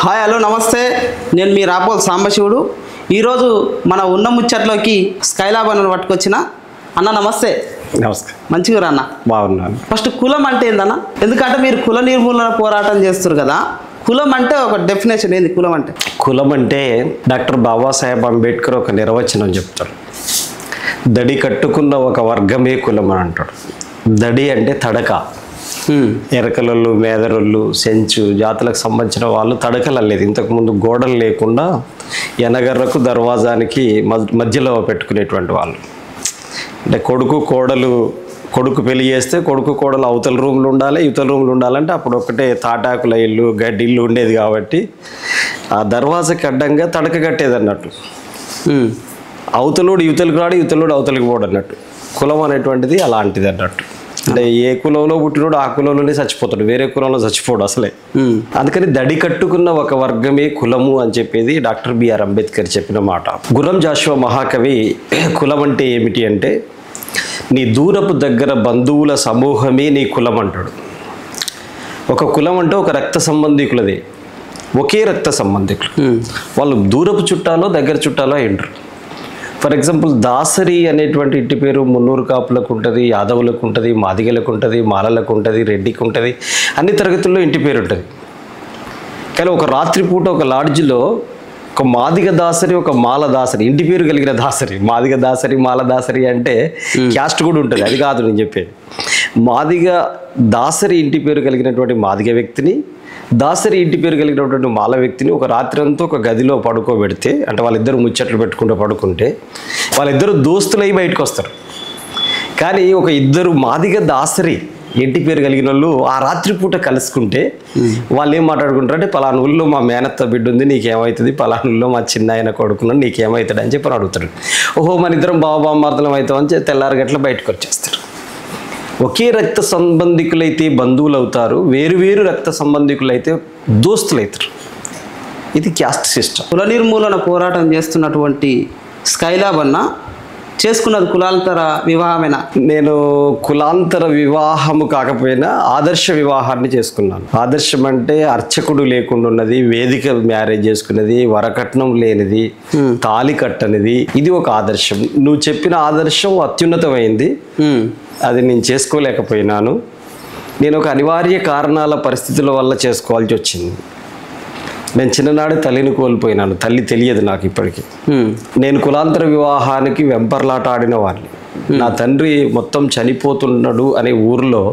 Hi hello నమస్తే, నేను మీ రాపోల్ సాంబశివుడు. ఈరోజు మన ఉన్న ముచ్చట్లోకి స్కైలాబ్ అని పట్టుకొచ్చిన అన్న. నమస్తే. నమస్కారం. మంచిగా రా అన్న. బాగున్నాను. ఫస్ట్ కులం అంటే ఏందన్న? ఎందుకంటే మీరు కుల నిర్మూలన పోరాటం చేస్తారు కదా, కులం అంటే ఒక డెఫినేషన్ ఏంది? కులం అంటే కులం అంటే డాక్టర్ బాబాసాహెబ్ అంబేద్కర్ ఒక నిర్వచనం చెప్తాడు. దడి కట్టుకున్న ఒక వర్గమే కులం అని అంటాడు. దడి అంటే తడక. ఎరకలళ్ళు, మేదరళ్ళు, సెంచు జాతులకు సంబంధించిన వాళ్ళు తడకలు అల్లేదు. ఇంతకుముందు గోడలు లేకుండా ఎనగర్రకు దర్వాజానికి మధ్యలో పెట్టుకునేటువంటి వాళ్ళు. అంటే కొడుకు పెళ్లి చేస్తే కొడుకు కోడలు అవతల రూమ్లు ఉండాలి, ఇవతల రూమ్లు ఉండాలంటే అప్పుడు ఒకటే తాటాకుల ఇల్లు, గడ్డి ఇల్లు ఉండేది కాబట్టి ఆ దర్వాజకి అడ్డంగా తడక కట్టేది అన్నట్టు. అవతలుడు యువతలకు రాడు, యువతలుడు అవతలికి పోడు అన్నట్టు. కులం అనేటువంటిది అలాంటిది అన్నట్టు. అంటే ఏ కులంలో పుట్టినోడు ఆ కులంలోనే చచ్చిపోతాడు, వేరే కులంలో చచ్చిపోడు అసలే. అందుకని దడి కట్టుకున్న ఒక వర్గమే కులము అని చెప్పేది డాక్టర్ బిఆర్ అంబేద్కర్ చెప్పిన మాట. గుర్రం జాషువా మహాకవి కులం అంటే ఏమిటి అంటే, నీ దూరపు దగ్గర బంధువుల సమూహమే నీ కులం అంటాడు. ఒక కులం అంటే ఒక రక్త సంబంధికులది, ఒకే రక్త సంబంధికులు. వాళ్ళు దూరపు చుట్టాలో దగ్గర చుట్టాలో అయింటారు. ఫర్ ఎగ్జాంపుల్ దాసరి అనేటువంటి ఇంటి పేరు మున్నూరు కాపులకు ఉంటుంది, యాదవులకు ఉంటుంది, మాదిగలకు ఉంటుంది, మాలలకు ఉంటుంది, రెడ్డికి ఉంటుంది, అన్ని తరగతుల్లో ఇంటి పేరు ఉంటుంది. కానీ ఒక రాత్రిపూట ఒక లాడ్జిలో ఒక మాదిగ దాసరి, ఒక మాల దాసరి, ఇంటి పేరు కలిగిన దాసరి, మాదిగ దాసరి, మాల దాసరి అంటే క్యాస్ట్ కూడా ఉంటుంది. అది కాదు నేను చెప్పేది. మాదిగ దాసరి ఇంటి పేరు కలిగినటువంటి మాదిగ వ్యక్తిని, దాసరి ఇంటి పేరు కలిగినటువంటి మాల వ్యక్తిని ఒక రాత్రి అంతా ఒక గదిలో పడుకోబెడితే, అంటే వాళ్ళిద్దరు ముచ్చట్లు పెట్టుకుంటూ పడుకుంటే వాళ్ళిద్దరు దోస్తులై బయటకు వస్తారు. కానీ ఒక ఇద్దరు మాదిగ దాసరి ఇంటి పేరు కలిగిన వాళ్ళు ఆ రాత్రిపూట కలుసుకుంటే వాళ్ళు ఏం మాట్లాడుకుంటారు అంటే, పలానా ఊళ్ళో మా మేనత్త బిడ్డ ఉంది, నీకేమవుతుంది, పలానా ఊళ్ళో మా చిన్న ఆయన కొడుకున్నాడు, నీకేమవుతాడు అని చెప్పి అడుగుతాడు. ఓహో మన ఇద్దరం బాబామర్దలం అవుతాం అని చెప్పి తెల్లారి గట్ల బయటకు వచ్చేస్తారు. ఒకే రక్త సంబంధికులైతే బంధువులు అవుతారు, వేరు రక్త సంబంధికులైతే దోస్తులు అవుతారు. ఇది క్యాస్ట్ సిస్టమ్. కుల నిర్మూలన పోరాటం చేస్తున్నటువంటి స్కైలాబ్ అన్న చేసుకున్నది కులాంతర వివాహమేనా? నేను కులాంతర వివాహము కాకపోయినా ఆదర్శ వివాహాన్ని చేసుకున్నాను. ఆదర్శం అంటే అర్చకుడు లేకుండా ఉన్నది, వేదిక మ్యారేజ్ చేసుకున్నది, వరకట్నం లేనిది, తాళి కట్టనిది. ఇది ఒక ఆదర్శం. నువ్వు చెప్పిన ఆదర్శం అత్యున్నతమైంది. అది నేను చేసుకోలేకపోయినాను. నేను ఒక అనివార్య కారణాల పరిస్థితుల వల్ల చేసుకోవాల్సి వచ్చింది. నేను చిన్ననాడే తల్లిని కోల్పోయినాను. తల్లి తెలియదు నాకు ఇప్పటికీ. నేను కులాంతర వివాహానికి వెంపర్లాట ఆడిన వాడిని. నా తండ్రి మొత్తం చనిపోతున్నాడు అనే ఊరిలో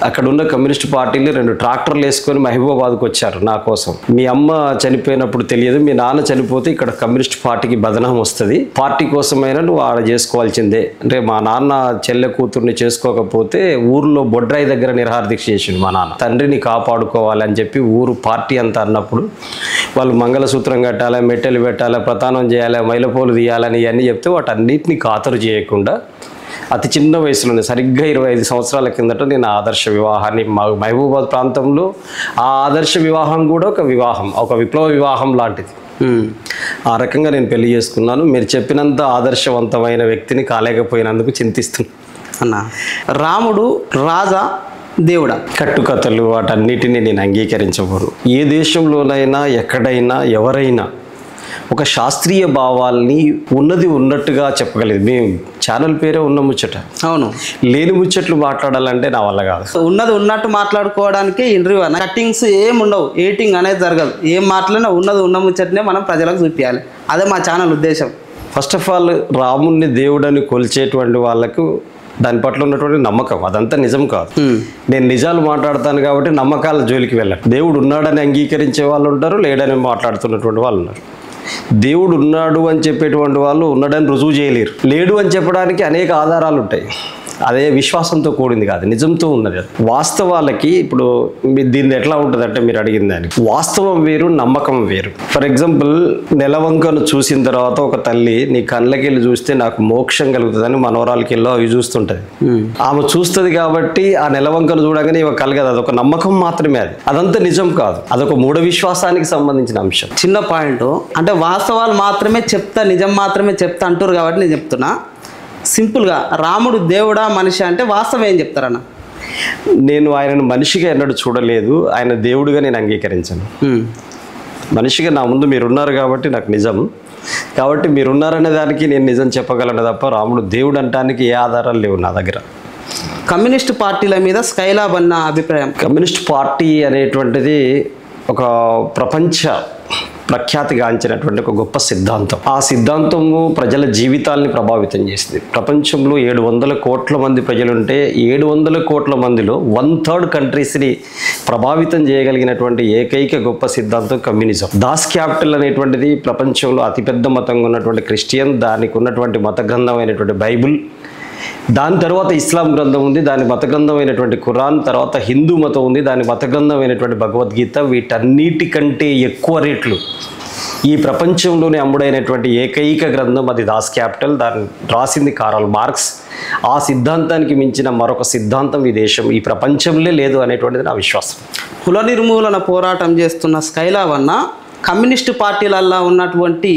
అక్కడున్న కమ్యూనిస్ట్ పార్టీలు 2 ట్రాక్టర్లు వేసుకొని మహబూబాబాద్కు వచ్చారు నా కోసం. మీ అమ్మ చనిపోయినప్పుడు తెలియదు, మీ నాన్న చనిపోతే ఇక్కడ కమ్యూనిస్ట్ పార్టీకి బదనాం వస్తుంది, పార్టీ కోసమైనా నువ్వు ఆడ చేసుకోవాల్సిందే అంటే, మా నాన్న చెల్లె కూతుర్ని చేసుకోకపోతే ఊర్లో బొడ్రాయి దగ్గర నిరహార దీక్ష చేసిండు మా నాన్న. తండ్రిని కాపాడుకోవాలని చెప్పి ఊరు పార్టీ అంతా అన్నప్పుడు వాళ్ళు మంగళసూత్రం కట్టాలి, మెట్టెలు పెట్టాలి, ప్రతానం చేయాలి, మైలపోలు తీయాలని ఇవన్నీ చెప్తే వాటన్నిటిని ఖాతరు చేయకుండా అతి చిన్న వయసులోనే సరిగ్గా 25 సంవత్సరాల కిందట నేను ఆదర్శ వివాహాన్ని మహబూబాద్ ప్రాంతంలో, ఆ ఆదర్శ వివాహం కూడా ఒక వివాహం, ఒక విప్లవ వివాహం లాంటిది. ఆ రకంగా నేను పెళ్లి చేసుకున్నాను. మీరు చెప్పినంత ఆదర్శవంతమైన వ్యక్తిని కాలేకపోయినందుకు చింతిస్తున్నాను అన్న. రాముడు రాజా దేవుడా? కట్టుకథలు వాటన్నిటిని నేను అంగీకరించబోను. ఏ దేశంలోనైనా ఎక్కడైనా ఎవరైనా ఒక శాస్త్రీయ భావాల్ని ఉన్నది ఉన్నట్టుగా చెప్పగలేదు. మేము ఛానల్ పేరే ఉన్న ముచ్చట. అవును. లేని ముచ్చట్లు మాట్లాడాలంటే నా వల్ల కాదు. ఉన్నది ఉన్నట్టు మాట్లాడుకోవడానికి ఇంటర్వ్యూ అన్న. కట్టింగ్స్ ఏం ఉండవు, ఎడిటింగ్ అనేది జరగదు. ఏం మాట్లాడినా ఉన్నది ఉన్న ముచ్చటనే మనం ప్రజలకు చూపించాలి. అదే మా ఛానల్ ఉద్దేశం. ఫస్ట్ ఆఫ్ ఆల్ రాముణ్ణి దేవుడని కొలిచేటువంటి వాళ్ళకు దాని పట్ల ఉన్నటువంటి నమ్మకం అదంతా నిజం కాదు. నేను నిజాలు మాట్లాడతాను కాబట్టి నమ్మకాల జోలికి వెళ్ళను. దేవుడు ఉన్నాడని అంగీకరించే వాళ్ళు ఉంటారు, లేడని మాట్లాడుతున్నటువంటి వాళ్ళు ఉన్నారు. దేవుడు ఉన్నాడు అని చెప్పేటువంటి వాళ్ళు ఉన్నాడని రుజువు చేయలేరు. లేడు అని చెప్పడానికి అనేక ఆధారాలు ఉంటాయి. అదే విశ్వాసంతో కూడింది కాదు, నిజంతో ఉన్నది. వాస్తవాలకి ఇప్పుడు దీన్ని ఎట్లా ఉంటుంది అంటే, మీరు అడిగిన దానికి వాస్తవం వేరు, నమ్మకం వేరు. ఫర్ ఎగ్జాంపుల్, నెలవంకను చూసిన తర్వాత ఒక తల్లి నీ కళ్ళకి వెళ్ళి చూస్తే నాకు మోక్షం కలుగుతుందని మనవరాలకి వెళ్ళి అవి చూస్తుంటది. ఆమె చూస్తుంది కాబట్టి ఆ నెలవంకను చూడగానే ఇవి కలగదు. అదొక నమ్మకం మాత్రమే. అదంతా నిజం కాదు, అదొక మూఢ విశ్వాసానికి సంబంధించిన అంశం. చిన్న పాయింట్ అంటే, వాస్తవాలు మాత్రమే చెప్తా, నిజం మాత్రమే చెప్తా అంటారు కాబట్టి నేను చెప్తున్నా. సింపుల్గా రాముడు దేవుడా మనిషి అంటే వాస్తవం ఏం చెప్తారన్న? నేను ఆయనను మనిషిగా ఎన్నడూ చూడలేదు, ఆయన దేవుడిగా నేను అంగీకరించాను. మనిషిగా నా ముందు మీరున్నారు కాబట్టి నాకు నిజం, కాబట్టి మీరున్నారనే దానికి నేను నిజం చెప్పగలను తప్ప రాముడు దేవుడు అనడానికి ఏ ఆధారాలు లేవు నా దగ్గర. కమ్యూనిస్ట్ పార్టీల మీద స్కైలాబ్ అన్న అభిప్రాయం. కమ్యూనిస్ట్ పార్టీ అనేటువంటిది ఒక ప్రపంచ ప్రఖ్యాతిగాంచినటువంటి ఒక గొప్ప సిద్ధాంతం. ఆ సిద్ధాంతము ప్రజల జీవితాల్ని ప్రభావితం చేసింది. ప్రపంచంలో 700 కోట్ల మంది ప్రజలుంటే 700 కోట్ల మందిలో 1/3 కంట్రీస్ని ప్రభావితం చేయగలిగినటువంటి ఏకైక గొప్ప సిద్ధాంతం కమ్యూనిజం. దాస్ క్యాపిటల్ అనేటువంటిది ప్రపంచంలో అతిపెద్ద మతంగా ఉన్నటువంటి క్రిస్టియన్, దానికి ఉన్నటువంటి మత గ్రంథం అయినటువంటి బైబుల్, దాని తర్వాత ఇస్లాం గ్రంథం ఉంది, దాని మత గ్రంథం అయినటువంటి ఖురాన్, తర్వాత హిందూ మతం ఉంది, దాని మత గ్రంథం అయినటువంటి భగవద్గీత. వీటన్నిటికంటే ఎక్కువ రేట్లు ఈ ప్రపంచంలోనే అమ్ముడైనటువంటి ఏకైక గ్రంథం అది దాస్ క్యాపిటల్. దాన్ని రాసింది కారల్ మార్క్స్. ఆ సిద్ధాంతానికి మించిన మరొక సిద్ధాంతం ఈ దేశం, ఈ ప్రపంచంలో లేదు అనేటువంటిది నా విశ్వాసం. కుల నిర్మూలన పోరాటం చేస్తున్న స్కైలాబ్ అన్న కమ్యూనిస్టు పార్టీలల్లో ఉన్నటువంటి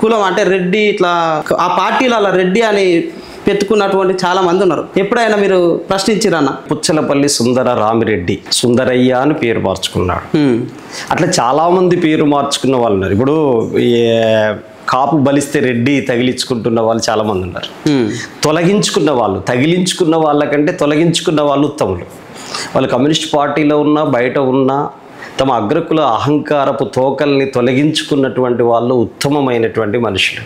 కులం అంటే రెడ్డి, ఇట్లా ఆ పార్టీలలో రెడ్డి అని పెట్టుకున్నటువంటి చాలా మంది ఉన్నారు. ఎప్పుడైనా మీరు ప్రశ్నించిరన్న? పుచ్చలపల్లి సుందర రామిరెడ్డి, సుందరయ్య అని పేరు మార్చుకున్నాడు. అట్లా చాలామంది పేరు మార్చుకున్న వాళ్ళు ఉన్నారు. ఇప్పుడు కాపు బలిస్తే రెడ్డి తగిలించుకుంటున్న వాళ్ళు చాలామంది ఉన్నారు. తొలగించుకున్న వాళ్ళు, తగిలించుకున్న వాళ్ళకంటే తొలగించుకున్న వాళ్ళు ఉత్తములు. వాళ్ళు కమ్యూనిస్ట్ పార్టీలో ఉన్నా బయట ఉన్నా తమ అగ్రకుల అహంకారపు తోకల్ని తొలగించుకున్నటువంటి వాళ్ళు ఉత్తమమైనటువంటి మనుషులు.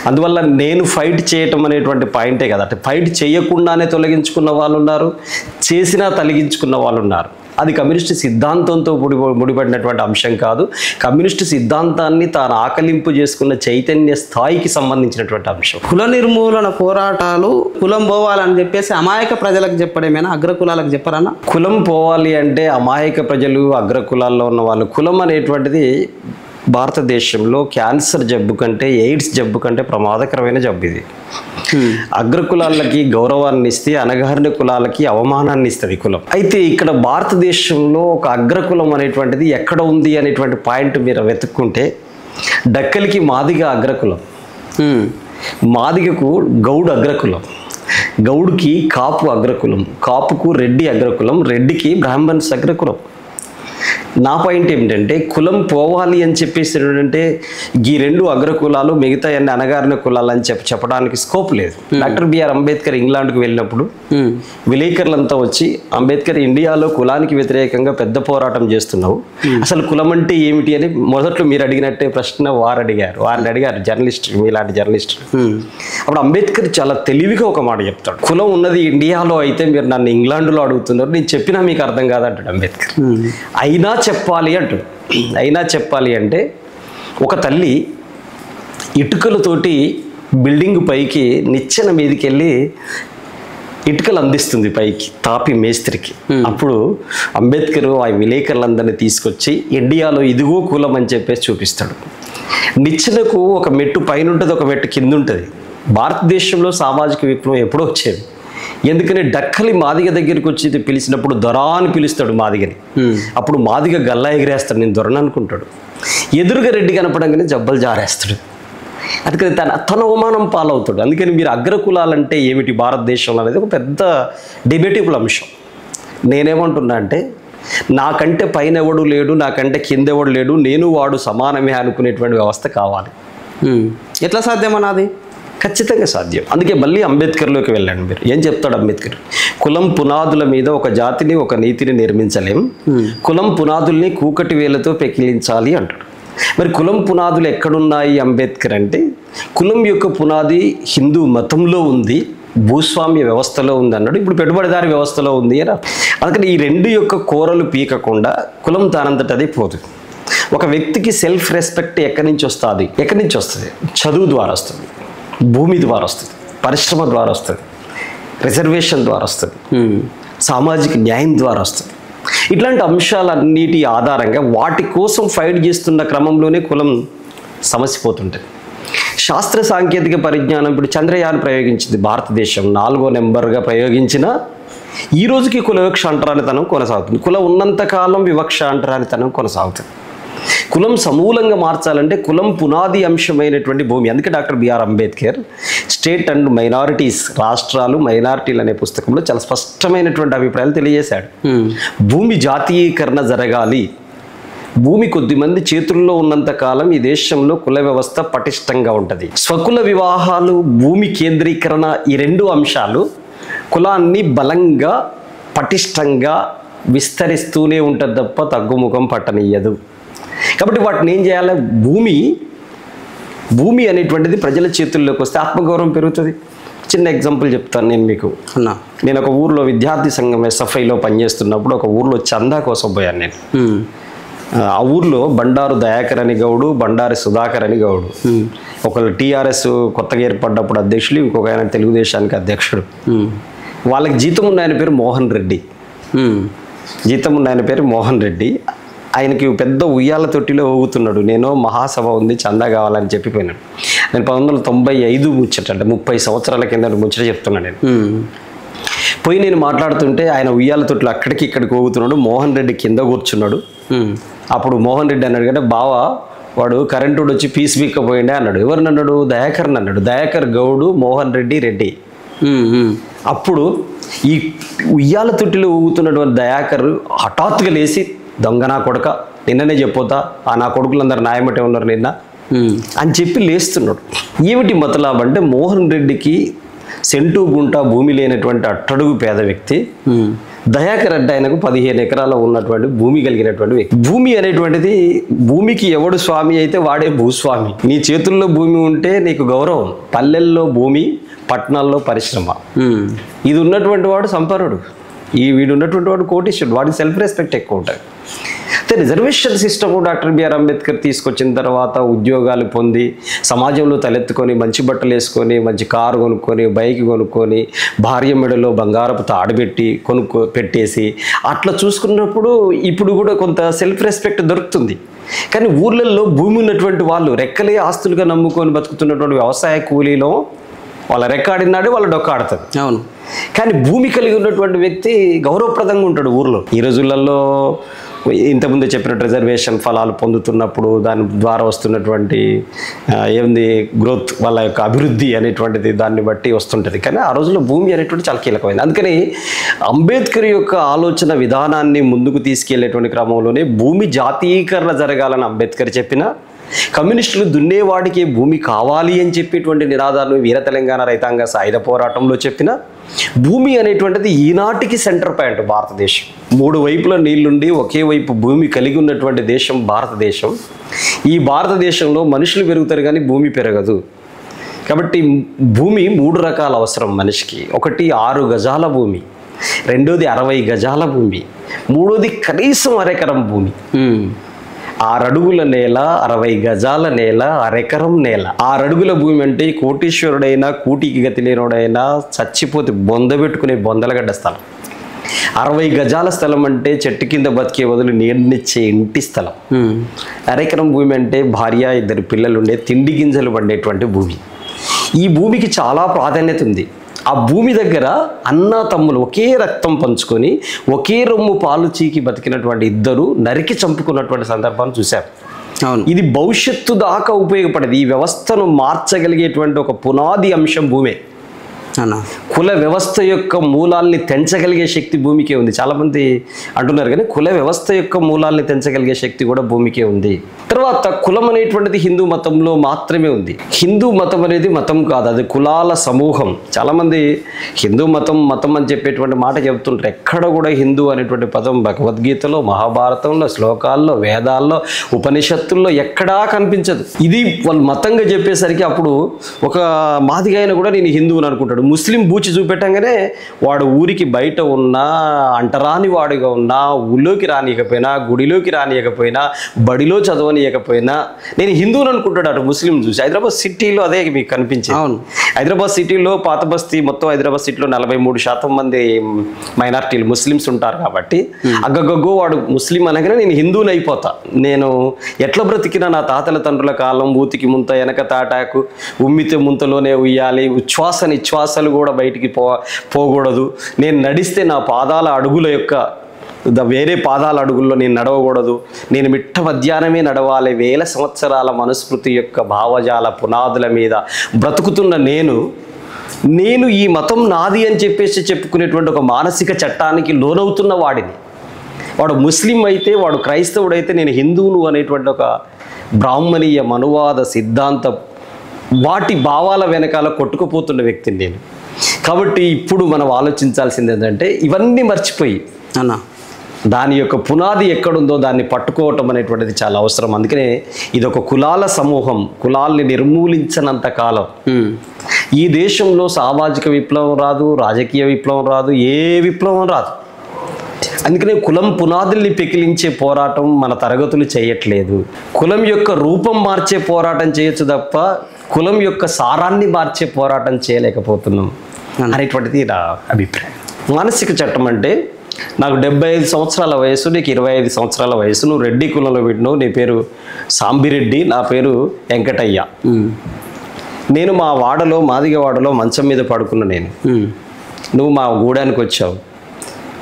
అందువల్ల నేను ఫైట్ చేయటం అనేటువంటి పాయింటే కదా, అంటే ఫైట్ చేయకుండానే తొలగించుకున్న వాళ్ళు ఉన్నారు, చేసినా తొలగించుకున్న వాళ్ళు ఉన్నారు. అది కమ్యూనిస్ట్ సిద్ధాంతంతో ముడిపడినటువంటి అంశం కాదు. కమ్యూనిస్ట్ సిద్ధాంతాన్ని తాను ఆకలింపు చేసుకున్న చైతన్య స్థాయికి సంబంధించినటువంటి అంశం. కుల నిర్మూలన పోరాటాలు కులం పోవాలని చెప్పేసి అమాయక ప్రజలకు చెప్పడమేనా, అగ్రకులాలకు చెప్పరన్నా? కులం పోవాలి అంటే అమాయక ప్రజలు, అగ్రకులాల్లో ఉన్న వాళ్ళు, కులం అనేటువంటిది భారతదేశంలో క్యాన్సర్ జబ్బు కంటే, ఎయిడ్స్ జబ్బు కంటే ప్రమాదకరమైన జబ్బు ఇది. అగ్రకులాలకి గౌరవాన్ని ఇస్తే అనగారిన కులాలకి అవమానాన్ని ఇస్తుంది కులం. అయితే ఇక్కడ భారతదేశంలో ఒక అగ్రకులం అనేటువంటిది ఎక్కడ ఉంది అనేటువంటి పాయింట్ మీరు వెతుక్కుంటే, డక్కలికి మాదిగ అగ్రకులం, మాదిగకు గౌడ్ అగ్రకులం, గౌడ్కి కాపు అగ్రకులం, కాపుకు రెడ్డి అగ్రకులం, రెడ్డికి బ్రాహ్మణ్స్ అగ్రకులం. నా పాయింట్ ఏమిటంటే, కులం పోవాలి అని చెప్పేసి ఏంటంటే ఈ 2 అగ్రకులాలు మిగతా అన్ని అనగారిన కులాలు అని చెప్పడానికి స్కోప్ లేదు. డాక్టర్ బిఆర్ అంబేద్కర్ ఇంగ్లాండ్కి వెళ్ళినప్పుడు విలేకరులంతా వచ్చి, అంబేద్కర్ ఇండియాలో కులానికి వ్యతిరేకంగా పెద్ద పోరాటం చేస్తున్నావు, అసలు కులం అంటే ఏమిటి అని మొదట్లో మీరు అడిగినట్టే ప్రశ్న వారిని అడిగారు జర్నలిస్టులు, మీలాంటి జర్నలిస్టులు. అప్పుడు అంబేద్కర్ చాలా తెలివిగా ఒక మాట చెప్తాడు, కులం ఉన్నది ఇండియాలో అయితే మీరు నన్ను ఇంగ్లాండ్లో అడుగుతున్నారు, నేను చెప్పినా మీకు అర్థం కాదంటాడు అంబేద్కర్. అయినా చెప్పాలి అంటాడు. అయినా చెప్పాలి అంటే, ఒక తల్లి ఇటుకలతోటి బిల్డింగ్ పైకి నిచ్చెన మీదకి వెళ్ళి ఇటుకలు అందిస్తుంది పైకి తాపి మేస్త్రికి. అప్పుడు అంబేద్కర్ ఆ విలేకరులందరినీ తీసుకొచ్చి ఇండియాలో ఇదిగో కులం అని చెప్పేసి చూపిస్తాడు. నిచ్చెనకు ఒక మెట్టు పైన ఉంటుంది, ఒక మెట్టు కింద ఉంటుంది. భారతదేశంలో సామాజిక విప్లవం ఎప్పుడో వచ్చేది. ఎందుకని డక్కలి మాదిగ దగ్గరికి వచ్చి పిలిచినప్పుడు దొర అని పిలుస్తాడు మాదిగని. అప్పుడు మాదిగ గల్లా ఎగిరేస్తాడు, నేను దొరని అనుకుంటాడు. ఎదురుగా రెడ్డి కనపడంగానే జబ్బలు జారేస్తాడు. అందుకని తన అవమానం పాలవుతాడు. అందుకని మీరు అగ్రకులాలంటే ఏమిటి భారతదేశంలో అనేది ఒక పెద్ద డిబేటబుల్ అంశం. నేనేమంటున్నా అంటే, నాకంటే పైన ఎవడు లేడు, నాకంటే కింద ఎవడు లేడు, నేను వాడు సమానమే అనుకునేటువంటి వ్యవస్థ కావాలి. ఎట్లా సాధ్యమన్నది? ఖచ్చితంగా సాధ్యం. అందుకే మళ్ళీ అంబేద్కర్లోకి వెళ్ళండి. మీరు ఏం చెప్తాడు అంబేద్కర్? కులం పునాదుల మీద ఒక జాతిని, ఒక నీతిని నిర్మించలేం, కులం పునాదుల్ని కూకటి వేలతో పెకిలించాలి అంటాడు. మరి కులం పునాదులు ఎక్కడున్నాయి అంబేద్కర్ అంటే, కులం యొక్క పునాది హిందూ మతంలో ఉంది, భూస్వామ్య వ్యవస్థలో ఉంది అన్నాడు. ఇప్పుడు పెట్టుబడిదారి వ్యవస్థలో ఉంది అని. అందుకని ఈ 2 యొక్క కూరలు పీకకుండా కులం తానంతటది పోదు. ఒక వ్యక్తికి సెల్ఫ్ రెస్పెక్ట్ ఎక్కడి నుంచి వస్తుంది? చదువు ద్వారా వస్తుంది, భూమి ద్వారా వస్తుంది, పరిశ్రమ ద్వారా వస్తుంది, రిజర్వేషన్ ద్వారా వస్తుంది, సామాజిక న్యాయం ద్వారా వస్తుంది. ఇట్లాంటి అంశాలన్నిటి ఆధారంగా వాటి కోసం ఫైట్ చేస్తున్న క్రమంలోనే కులం సమసిపోతుంటుంది. శాస్త్ర సాంకేతిక పరిజ్ఞానం ఇప్పుడు చంద్రయాన్ ప్రయోగించింది భారతదేశం, 4వ నెంబర్గా ప్రయోగించిన ఈ రోజుకి కుల వివక్ష అంటరానితనం కొనసాగుతుంది. కులం ఉన్నంతకాలం వివక్ష అంటరానితనం కొనసాగుతుంది. కులం సమూలంగా మార్చాలంటే కులం పునాది అంశమైనటువంటి భూమి. అందుకే doctor BR Ambedkar state and minorities, రాష్ట్రాలు మైనారిటీలు అనే పుస్తకంలో చాలా స్పష్టమైనటువంటి అభిప్రాయాలు తెలియజేశాడు. భూమి జాతీయీకరణ జరగాలి, భూమి కొద్దిమంది చేతుల్లో ఉన్నంత కాలం ఈ దేశంలో కుల వ్యవస్థ పటిష్టంగా ఉంటుంది. స్వకుల వివాహాలు, భూమి కేంద్రీకరణ, ఈ రెండు అంశాలు కులాన్ని బలంగా పటిష్టంగా విస్తరిస్తూనే ఉంటుంది తప్ప తగ్గుముఖం పట్టనీయదు. కాబట్టి వాటిని ఏం చేయాలి? భూమి అనేటువంటిది ప్రజల చేతుల్లోకి వస్తే ఆత్మగౌరవం పెరుగుతుంది. చిన్న ఎగ్జాంపుల్ చెప్తాను నేను మీకు. నేను ఒక ఊర్లో విద్యార్థి సంఘం SFIలో పనిచేస్తున్నప్పుడు ఒక ఊర్లో చందా కోసం పోయాను నేను. ఆ ఊర్లో బండారు దయాకర్ అని గౌడు, బండారి సుధాకర్ అని గౌడు. ఒకళ్ళు TRS కొత్తగా ఏర్పడ్డప్పుడు అధ్యక్షులు, ఇంకొక ఆయన తెలుగుదేశానికి అధ్యక్షుడు. వాళ్ళకి జీతం ఉన్న ఆయన పేరు మోహన్ రెడ్డి. ఆయనకి పెద్ద ఉయ్యాల తొట్టిలో ఊగుతున్నాడు. నేను మహాసభ ఉంది, చందా కావాలని చెప్పిపోయినాడు. నేను 1995 ముచ్చట, అంటే 30 సంవత్సరాల కింద ముచ్చట చెప్తున్నాను నేను. పోయి నేను మాట్లాడుతుంటే ఆయన ఉయ్యాల తొట్టిలో అక్కడికి ఇక్కడికి ఊగుతున్నాడు. మోహన్ రెడ్డి కింద కూర్చున్నాడు. అప్పుడు మోహన్ రెడ్డి అన్నాడు కంటే, బావా వాడు కరెంటు వచ్చి పీస్ బిక్కపోయిండే అన్నాడు. ఎవరిని అన్నాడు? దయాకర్ని అన్నాడు. దయాకర్ గౌడు, మోహన్ రెడ్డి. అప్పుడు ఈ ఉయ్యాల తొట్టిలో ఊగుతున్నటువంటి దయాకర్ హఠాత్తుగా లేచి, దొంగ నా కొడుక, నిన్ననే చెప్పొద్దా, నా కొడుకులందరూ న్యాయమటే ఉన్నారు నిన్న అని చెప్పి లేస్తున్నాడు. ఏమిటి మతలాభం అంటే, మోహన్ రెడ్డికి సెంటు గుంట భూమి లేనటువంటి అట్టడుగు పేద వ్యక్తి. దయాకర్ అంటే ఆయనకు 15 ఎకరాల ఉన్నటువంటి భూమి కలిగినటువంటి వ్యక్తి. భూమి అనేటువంటిది, భూమికి ఎవడు స్వామి అయితే వాడే భూస్వామి. నీ చేతుల్లో భూమి ఉంటే నీకు గౌరవం. పల్లెల్లో భూమి, పట్టణాల్లో పరిశ్రమ. ఇది ఉన్నటువంటి వాడు సంపన్నుడు, వీడు ఉన్నటువంటి వాడు కోటీశ్వరుడు. వాడికి సెల్ఫ్ రెస్పెక్ట్ ఎక్కువ ఉంటుంది. Reservation system doctor BR Ambedkar తీసుకొచ్చిన తర్వాత ఉద్యోగాలు పొంది సమాజంలో తలెత్తుకొని మంచి బట్టలు వేసుకొని మంచి కారు కొనుక్కొని బైక్ కొనుక్కొని భార్య మెడలో బంగారపు తాడు పెట్టేసి అట్లా చూసుకున్నప్పుడు ఇప్పుడు కూడా కొంత సెల్ఫ్ రెస్పెక్ట్ దొరుకుతుంది. కానీ ఊర్లలో భూమి ఉన్నటువంటి వాళ్ళు రెక్కలే ఆస్తులుగా నమ్ముకొని బతుకుతున్నటువంటి వ్యవసాయ కూలీలో వాళ్ళ రెక్కాడినాడు, వాళ్ళ డొక్కాడుతుంది. అవును. కానీ భూమి కలిగి ఉన్నటువంటి వ్యక్తి గౌరవప్రదంగా ఉంటాడు ఊర్లో. ఈ రోజులలో ఇంతకుముందు చెప్పినట్టు రిజర్వేషన్ ఫలాలు పొందుతున్నప్పుడు దాని ద్వారా వస్తున్నటువంటి గ్రోత్, వాళ్ళ యొక్క అభివృద్ధి అనేటువంటిది దాన్ని బట్టి వస్తుంటుంది. కానీ ఆ రోజుల్లో భూమి అనేటువంటి చాలా కీలకమైంది. అందుకని అంబేద్కర్ యొక్క ఆలోచన విధానాన్ని ముందుకు తీసుకెళ్లేటువంటి క్రమంలోనే భూమి జాతీయీకరణ జరగాలని అంబేద్కర్ చెప్పిన, కమ్యూనిస్టులు దున్నేవాడికి భూమి కావాలి అని చెప్పేటువంటి నినాదాలను వీర తెలంగాణ రైతాంగ సాయుధ పోరాటంలో చెప్పిన, భూమి అనేటువంటిది ఈనాటికి సెంటర్ పాయింట్ భారతదేశం. 3 వైపుల నీళ్లుండి ఒకే వైపు భూమి కలిగి ఉన్నటువంటి దేశం భారతదేశం. ఈ భారతదేశంలో మనుషులు పెరుగుతారు కానీ భూమి పెరగదు. కాబట్టి భూమి 3 రకాల అవసరం మనిషికి. ఒకటి 6 గజాల భూమి, రెండోది 60 గజాల భూమి, మూడోది కనీసం అరెకరం భూమి. 6 అడుగుల నేల, 60 గజాల నేల, అరెకరం నేల. 6 అడుగుల భూమి అంటే కోటీశ్వరుడైనా కూటికి గతి లేనోడైనా చచ్చిపోతే బొందబెట్టుకునే బొందలగడ్డ స్థలం. 60 గజాల స్థలం అంటే చెట్టు కింద బతికే వదులు నీడనిచ్చే ఇంటి స్థలం. అరెకరం భూమి అంటే భార్య, 2 పిల్లలు ఉండే తిండి గింజలు పండేటువంటి భూమి. ఈ భూమికి చాలా ప్రాధాన్యత ఉంది. ఆ భూమి దగ్గర అన్నా తమ్ములు ఒకే రక్తం పంచుకొని ఒకే రొమ్ము పాలు చీకి బతికినటువంటి ఇద్దరు నరికి చంపుకున్నటువంటి సందర్భాన్ని చూశారు. అవును. ఇది భవిష్యత్తు దాకా ఉపయోగపడేది. ఈ వ్యవస్థను మార్చగలిగేటువంటి ఒక పునాది అంశం భూమే. కుల వ్యవస్థ యొక్క మూలాల్ని తెంచగలిగే శక్తి భూమికే ఉంది. చాలామంది అంటున్నారు కానీ కుల వ్యవస్థ యొక్క మూలాల్ని తెంచగలిగే శక్తి కూడా భూమికే ఉంది. తర్వాత కులం అనేటువంటిది హిందూ మతంలో మాత్రమే ఉంది. హిందూ మతం అనేది మతం కాదు, అది కులాల సమూహం. చాలామంది హిందూ మతం అని చెప్పేటువంటి మాట చెబుతుంటారు. ఎక్కడ కూడా హిందూ అనేటువంటి పదం భగవద్గీతలో, మహాభారతంలో, శ్లోకాల్లో, వేదాల్లో, ఉపనిషత్తుల్లో ఎక్కడా కనిపించదు. ఇది వాళ్ళు మతంగా చెప్పేసరికి అప్పుడు ఒక మాదిగా అయినా కూడా నేను హిందువుని అనుకుంటాడు. ముస్లిం బూచి చూపెట్టంగానే వాడు ఊరికి బయట ఉన్నా, అంటరాని వాడిగా ఉన్నా, ఊళ్ళోకి రానియకపోయినా, గుడిలోకి రానియకపోయినా, బడిలో చదవనియకపోయినా నేను హిందువుని అనుకుంటాడు అటు ముస్లిం చూసి. హైదరాబాద్ సిటీలో అదే మీకు కనిపించింది. అవును. హైదరాబాద్ సిటీలో పాత బస్తీ మొత్తం హైదరాబాద్ సిటీలో 43% మంది మైనారిటీలు ముస్లిమ్స్ ఉంటారు. కాబట్టి అగ్గగ్గో వాడు ముస్లిం అనగానే నేను హిందువుని అయిపోతా. నేను ఎట్లా బ్రతికినా నా తాతల తండ్రుల కాలం ఊతికి ముంత, వెనక తాటాకు, ఉమ్మితే ముంతలోనే ఉయ్యాలి, ఉచ్ఛ్వాస నిశ్వాసాలు కూడా బయటికి పోకూడదు, నేను నడిస్తే నా పాదాల అడుగుల యొక్క వేరే పాదాల అడుగుల్లో నేను నడవకూడదు, నేను మిట్ట మధ్యాహ్నమే నడవాలి, 1000 సంవత్సరాల మనుస్మృతి యొక్క భావజాల పునాదుల మీద బ్రతుకుతున్న నేను ఈ మతం నాది అని చెప్పేసి చెప్పుకునేటువంటి ఒక మానసిక చట్టానికి లోనవుతున్న వాడిని. వాడు ముస్లిం అయితే, వాడు క్రైస్తవుడైతే నేను హిందువును అనేటువంటి ఒక బ్రాహ్మణీయ మనువాద సిద్ధాంత వాటి భావాల వెనకాల కొట్టుకుపోతున్న వ్యక్తిని నేను. కాబట్టి ఇప్పుడు మనం ఆలోచించాల్సింది ఏంటంటే ఇవన్నీ మర్చిపోయి అన్న దాని యొక్క పునాది ఎక్కడుందో దాన్ని పట్టుకోవటం అనేటువంటిది చాలా అవసరం. అందుకనే ఇది ఒక కులాల సమూహం. కులాల్ని నిర్మూలించనంత కాలం ఈ దేశంలో సామాజిక విప్లవం రాదు, రాజకీయ విప్లవం రాదు, ఏ విప్లవం రాదు. అందుకనే కులం పునాదుల్ని పెకిలించే పోరాటం మన తరగతులు చేయట్లేదు. కులం యొక్క రూపం మార్చే పోరాటం చేయొచ్చు తప్ప కులం యొక్క సారాన్ని మార్చే పోరాటం చేయలేకపోతున్నాం అనేటువంటిది నా అభిప్రాయం. మానసిక చట్టం అంటే నాకు 75 సంవత్సరాల వయసు, నీకు 25 సంవత్సరాల వయసు, నువ్వు రెడ్డి కులంలో పెట్టినావు, నీ పేరు సాంబిరెడ్డి, నా పేరు వెంకటయ్య. నేను మా వాడలో, మాదిగ వాడలో మంచం మీద పడుకున్నా నేను. నువ్వు మా గూడానికి వచ్చావు.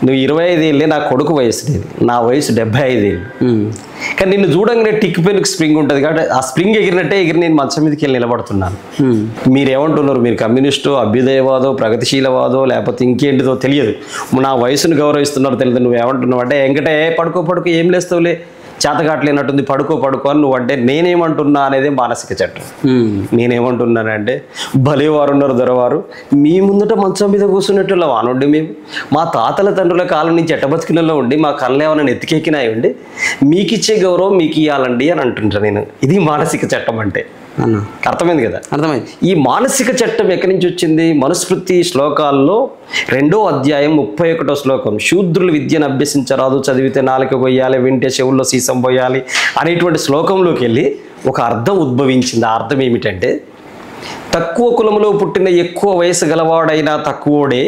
నువ్వు 25 ఏళ్ళే, నా కొడుకు వయసు లేదు, నా వయసు 75 ఏళ్ళు. కానీ నిన్ను చూడంగానే టిక్ పెన్నుకు స్ప్రింగ్ ఉంటుంది కాబట్టి ఆ స్ప్రింగ్ ఎగిరినట్టే ఎగిరి నేను మంచం మీదకి వెళ్ళి నిలబడుతున్నాను. మీరేమంటున్నారు? మీరు కమ్యూనిస్టో, అభ్యుదయవాదో, ప్రగతిశీలవాదో, లేకపోతే ఇంకేంటిదో తెలియదు, నా వయసును గౌరవిస్తున్నారో తెలియదు. నువ్వు ఏమంటున్నావు అంటే వెంకటే పడుకో పడుకో, ఏం లేస్తావులే, చేతకాట్లేనట్టుంది, పడుకో పడుకో అని నువ్వు అంటే నేనేమంటున్నా అనేది మానసిక చట్టం. నేనేమంటున్నానంటే భలేవారు ఉన్నారు దొరవారు, మీ ముందట మంచం మీద కూర్చున్నట్టులా వానుండి మేము మా తాతల తండ్రుల కాలం నుంచి ఎట్టబతికినలో ఉండి మా కళ్ళు ఏమైనా ఎత్తికెక్కినాయి ఉండి మీకు ఇచ్చే గౌరవం మీకు ఇవ్వాలండి అని అంటుంటా నేను. ఇది మానసిక చట్టం అంటే. అర్థమైంది కదా? అర్థమైంది. ఈ మానసిక చట్టం ఎక్కడి నుంచి వచ్చింది? మనుస్మృతి శ్లోకాల్లో 2వ అధ్యాయం 31వ శ్లోకం, శూద్రులు విద్యను అభ్యసించరాదు, చదివితే నాలుక పోయాలి, వింటే చెవుల్లో సీసం పోయాలి అనేటువంటి శ్లోకంలోకి వెళ్ళి ఒక అర్థం ఉద్భవించింది. ఆ అర్థం ఏమిటంటే తక్కువ కులంలో పుట్టిన ఎక్కువ వయసు గలవాడైనా తక్కువోడే,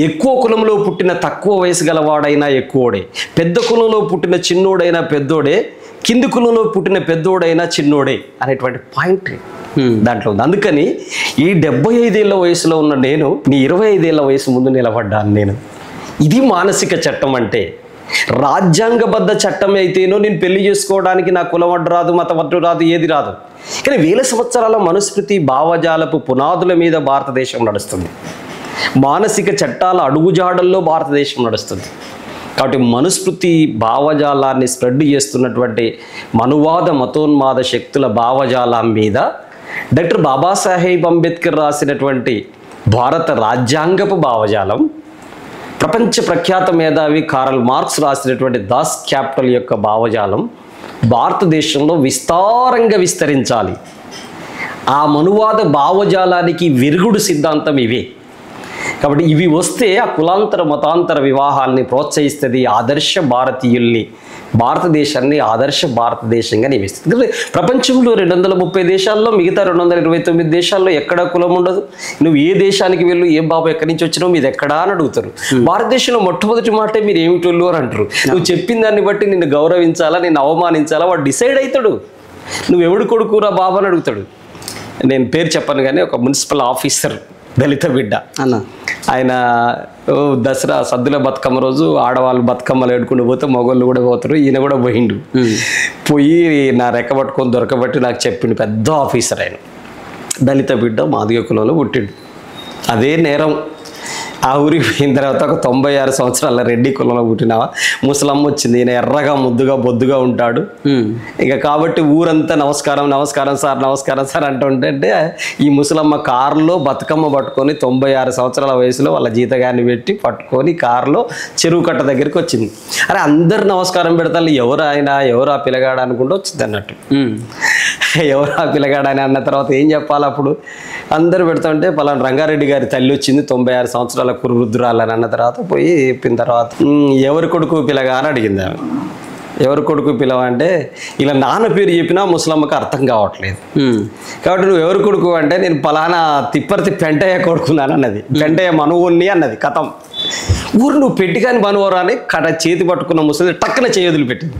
ఎక్కువ కులంలో పుట్టిన తక్కువ వయసు గలవాడైనా ఎక్కువోడే, పెద్ద కులంలో పుట్టిన చిన్నోడైనా పెద్దోడే, కింది కులంలో పుట్టిన పెద్దోడైనా చిన్నోడే అనేటువంటి పాయింట్ దాంట్లో ఉంది. అందుకని ఈ 75 ఏళ్ళ వయసులో ఉన్న నేను నీ 25 ఏళ్ళ వయసు ముందు నిలబడ్డాను నేను. ఇది మానసిక చట్టం అంటే. రాజ్యాంగబద్ధ చట్టం అయితేనో నేను పెళ్లి చేసుకోవడానికి నా కులం అడ్డు రాదు, మతం అడ్డు రాదు, ఏది రాదు. కానీ 1000 సంవత్సరాల మనుస్మృతి భావజాలపు పునాదుల మీద భారతదేశం నడుస్తుంది. మానసిక చట్టాల అడుగుజాడల్లో భారతదేశం నడుస్తుంది. కాబట్టి మనుస్మృతి భావజాలాన్ని స్ప్రెడ్ చేస్తున్నటువంటి మనువాద మతోన్మాద శక్తుల భావజాలం మీద డాక్టర్ బాబాసాహెబ్ అంబేద్కర్ రాసినటువంటి భారత రాజ్యాంగపు భావజాలం, ప్రపంచ ప్రఖ్యాత మేధావి కార్ల్ మార్క్స్ రాసినటువంటి దాస్ క్యాపిటల్ యొక్క భావజాలం భారతదేశంలో విస్తారంగా విస్తరించాలి. ఆ మనువాద భావజాలానికి విరుగుడు సిద్ధాంతం ఇవే. కాబట్టి ఇవి వస్తే ఆ కులాంతర మతాంతర వివాహాల్ని ప్రోత్సహిస్తుంది, ఆదర్శ భారతీయుల్ని, భారతదేశాన్ని ఆదర్శ భారతదేశంగా నియమిస్తుంది. ప్రపంచంలో 230 దేశాల్లో మిగతా 229 దేశాల్లో ఎక్కడా కులం ఉండదు. నువ్వు ఏ దేశానికి వెళ్ళు, ఏ బాబు ఎక్కడి నుంచి వచ్చినావు, మీది ఎక్కడా అని అడుగుతారు. భారతదేశంలో మొట్టమొదటి మాటే మీరు ఏమిటోళ్ళు అని అంటారు. నువ్వు చెప్పిన దాన్ని బట్టి నిన్ను గౌరవించాలా, నిన్ను అవమానించాలా వాడు డిసైడ్ అవుతాడు. నువ్వు ఎవడు కొడుకురా బాబు అని అడుగుతాడు. నేను పేరు చెప్పను కానీ ఒక మున్సిపల్ ఆఫీసర్, దళిత బిడ్డ అన్న, ఆయన దసరా సద్దుల బతుకమ్మ రోజు ఆడవాళ్ళు బతుకమ్మలు ఏడుకుంటూ పోతే మగవాళ్ళు కూడా పోతారు. ఈయన కూడా పోయిండు. పోయి నా రెక్క పట్టుకొని దొరకబట్టి నాకు చెప్పిండు. పెద్ద ఆఫీసర్ ఆయన, దళిత బిడ్డ, మాదిగ కులంలో పుట్టిండు. అదే నేరం. ఆ ఊరికి పోయిన తర్వాత ఒక 96 సంవత్సరాల రెడ్డి కులంలో పుట్టినావా, ముసలమ్మ వచ్చింది, ఈయన ఎర్రగా ముద్దుగా బొద్దుగా ఉంటాడు. ఇక కాబట్టి ఊరంతా నమస్కారం నమస్కారం సార్, నమస్కారం సార్ అంటుంటే ఈ ముసలమ్మ కారులో బతుకమ్మ పట్టుకొని 96 సంవత్సరాల వయసులో వాళ్ళ జీతగాన్ని పెట్టి పట్టుకొని కారులో చెరువు కట్ట దగ్గరికి వచ్చింది. అరే అందరు నమస్కారం పెడతారు, ఎవరు ఆయన, ఎవరు ఆ పిల్లగాడు అనుకుంటూ వచ్చింది అన్నట్టు. ఎవరు ఆ పిల్లగాడు అని అన్న తర్వాత ఏం చెప్పాలి? అప్పుడు అందరూ పెడతాంటే పలానా రంగారెడ్డి గారి తల్లి వచ్చింది 96 సంవత్సరాల కురుద్రాలని అన్న తర్వాత పోయి చెప్పిన తర్వాత ఎవరి కొడుకు పిల్లగా అని అడిగింది ఆమె. ఎవరి కొడుకు పిల్లవ అంటే ఇలా నాన్న పేరు చెప్పినా ముసలమ్మకి అర్థం కావట్లేదు. కాబట్టి నువ్వు ఎవరి కొడుకు అంటే నేను పలానా తిప్పర్తి పెంటయ్య కొడుకున్నాను అన్నది. పెంటయ్య మనువుని అన్నది. కథం ఊరు నువ్వు పెట్టికాని మనువరా అని చేతి పట్టుకున్న ముసలి టక్కున చేయదులు పెట్టింది.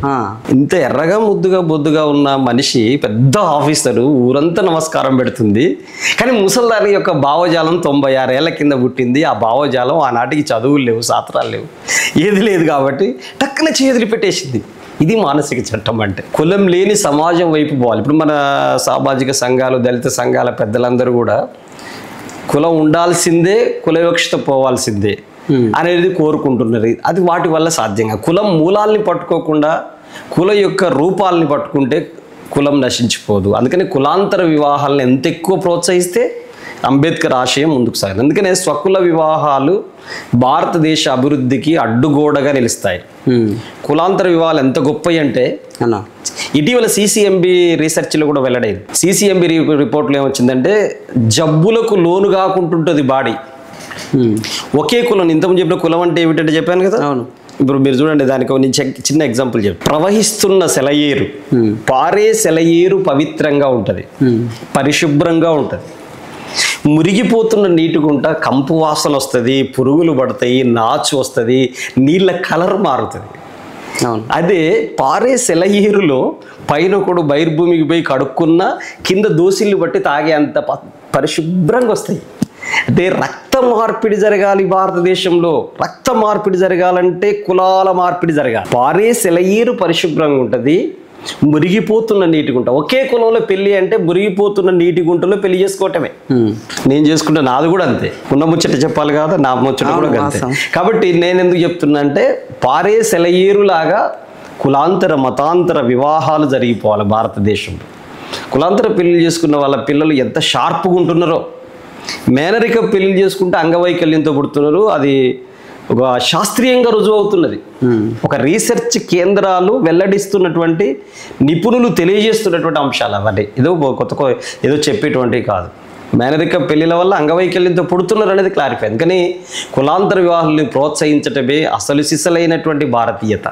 ఇంత ఎర్రగా ముద్దుగా బొద్దుగా ఉన్న మనిషి పెద్ద ఆఫీసరు, ఊరంతా నమస్కారం పెడుతుంది. కానీ ముసల్దాని యొక్క భావజాలం 96 ఏళ్ల కింద పుట్టింది. ఆ భావజాలం ఆనాటికి చదువులు లేవు, శాస్త్రాలు లేవు, ఏది లేదు. కాబట్టి టక్కున చేయదులు పెట్టేసింది. ఇది మానసిక చట్టం అంటే. కులం లేని సమాజం వైపు పోవాలి. ఇప్పుడు మన సామాజిక సంఘాలు, దళిత సంఘాల పెద్దలందరూ కూడా కులం ఉండాల్సిందే, కుల వివక్షత పోవాల్సిందే. అనేది కోరుకుంటున్నారు. అది వాటి వల్ల సాధ్యంగా కులం మూలాల్ని పట్టుకోకుండా కుల యొక్క రూపాలని పట్టుకుంటే కులం నశించిపోదు. అందుకని కులాంతర వివాహాలను ఎంత ఎక్కువ ప్రోత్సహిస్తే అంబేద్కర్ ఆశయం ముందుకు సాగింది. అందుకనే స్వకుల వివాహాలు భారతదేశ అభివృద్ధికి అడ్డుగోడగా నిలుస్తాయి. కులాంతర వివాహాలు ఎంత గొప్పవి అంటే అన్న ఇటీవల సిసిఎంబి రీసెర్చ్లో కూడా వెల్లడైంది. సిసిఎంబి రిపోర్ట్లో ఏమొచ్చిందంటే జబ్బులకు లోను కాకుంటుంటుంది బాడీ. ఒకే కులం, ఇంతకుముందు చెప్పిన కులం అంటే ఏమిటంటే చెప్పాను కదా. అవును. ఇప్పుడు మీరు చూడండి, దానికి నేను చిన్న ఎగ్జాంపుల్ చెప్పి, ప్రవహిస్తున్న సెలయేరు, పారే సెలయేరు పవిత్రంగా ఉంటుంది, పరిశుభ్రంగా ఉంటుంది. మురిగిపోతున్న నీటి గుంట కంపు వాసన వస్తుంది, పురుగులు పడతాయి, నాచు వస్తుంది, నీళ్ళ కలర్ మారుతుంది. అదే పారే సెలయేరులో పైన కూడా బహిర్భూమికి పోయి కడుక్కున్న కింద దోసిళ్ళు బట్టి తాగే అంత పరిశుభ్రంగా వస్తాయి. అంటే రక్త మార్పిడి జరగాలి భారతదేశంలో. రక్త మార్పిడి జరగాలంటే కులాల మార్పిడి జరగాలి. పారే సెలయేరు పరిశుభ్రంగా ఉంటుంది, మురిగిపోతున్న నీటి గుంట. ఒకే కులంలో పెళ్లి అంటే మురిగిపోతున్న నీటి గుంటలో పెళ్లి చేసుకోవటమే. నేను చేసుకుంటే నాది కూడా అంతే. ఉన్న ముచ్చట చెప్పాలి కదా, నా ముచ్చట కూడా అంతే. కాబట్టి నేను ఎందుకు చెప్తున్నా అంటే పారే సెలయేరులాగా కులాంతర మతాంతర వివాహాలు జరిగిపోవాలి భారతదేశంలో. కులాంతర పెళ్లి చేసుకున్న వాళ్ళ పిల్లలు ఎంత షార్ప్గా ఉంటున్నారో, మేనరిక పెళ్లి చేసుకుంటే అంగవైకల్యంతో పుడుతున్నారు. అది ఒక శాస్త్రీయంగా రుజువు అవుతున్నది. ఒక రీసెర్చ్ కేంద్రాలు వెల్లడిస్తున్నటువంటి, నిపుణులు తెలియజేస్తున్నటువంటి అంశాలు అవన్నీ. ఏదో చెప్పేటువంటివి కాదు. మేనరిక పెళ్లిల వల్ల అంగవైకల్యంతో పుడుతున్నారు అనేది క్లారిఫై. కానీ కులాంతర వివాహాలను ప్రోత్సహించటమే అసలు సిసలైనటువంటి భారతీయత.